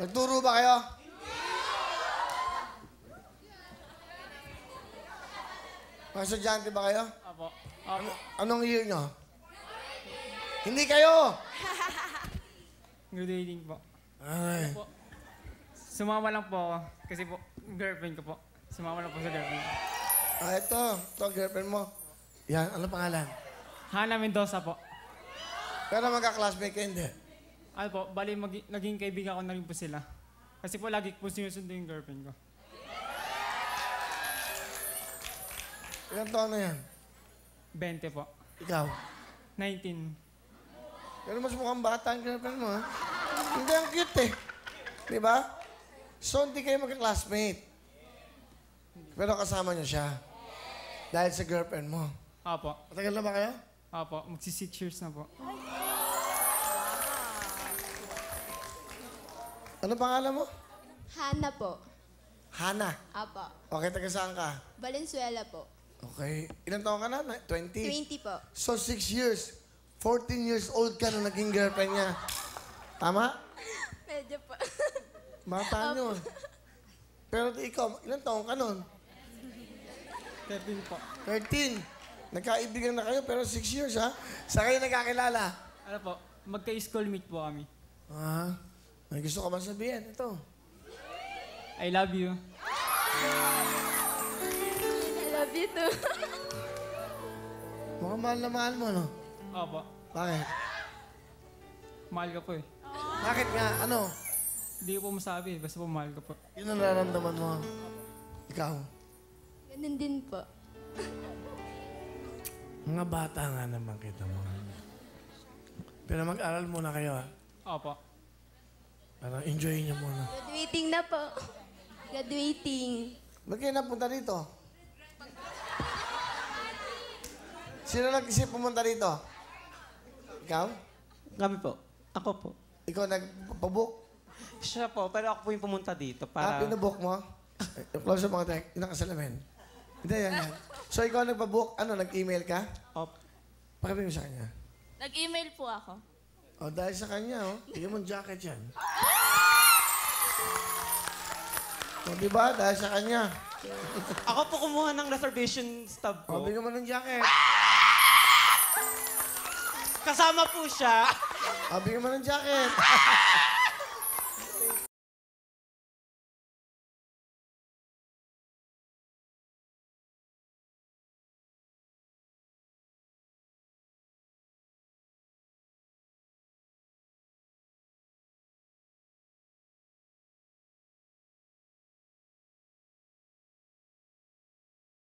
Nagturo ba kayo? Mga estudyante ba kayo? Apo. Apo. Anong year nyo? Hindi kayo! Graduating po. Ay. Po. Sumama lang po ako. Kasi po, girlfriend ko po. Sumama lang po sa girlfriend ko. Ito. Ito, girlfriend mo. Yan, ano pangalan? Hana Mendoza po. Pero magka-classmate kayo, hindi. Ano po, bali naging kaibigan ko na rin po sila. Kasi po lagi po sinusundo yung girlfriend ko. Ilang taon na yan? 20 po. Ikaw? 19. Pero mas mukhang bata ang girlfriend mo, ha? Hindi, ang cute eh. Di ba? So, hindi kayo magka-classmate. Pero kasama niyo siya. Dahil sa girlfriend mo. Apo. Matagal na ba kayo? Apo. Magsi 6 years na po. Ano pangalan mo? Hana po. Hana. Apo. Okay, taga saan ka? Valenzuela po. Okay. Ilang taon ka na? 20? 20 po. So, 6 years. 14 years old ka nung naging girlfriend niya. Tama? Medyo po. Bata yun. Pero ikaw, ilang taon ka nun? 13 po. 13. Nagkaibigan na kayo pero 6 years, ha? Sa kayo nagkakilala? Ano po, magka-school meet po kami. Ah, may gusto ka ba sabihin? Ito. I love you. I love you too. Mukhang mahal na mahal mo, no? Apo. Bakit? Mahal ka po eh. Bakit nga? Ano? Hindi ko po masabi. Basta po mahal ka po. Yun ang nararamdaman mo. Ikaw. Ganun din po. Mga bata nga naman kita mo. Pero mag-aral muna kayo, ha? Apo. Para enjoy niyo muna. Graduating na po. Graduating. Ba't kayo napunta dito? Sino nag-isip pumunta dito? Ikaw? Kami po. Ako po. Ikaw nagpabook? Siya po, pero ako po yung pumunta dito para... Pinabook mo? Close up mga tek. Yung nakasalamin. Hindi, yan. So, ikaw nagpabook? Ano, nag-email ka? Op. Pakibigay mo sa kanya. Nag-email po ako. O, dahil sa kanya, bigyan mo jacket yan. O, diba? Dahil sa kanya. Ako po kumuha ng reservation stub O, ko. bigyan mo ng jacket. Kasama po siya. O, bigyan mo ng jacket.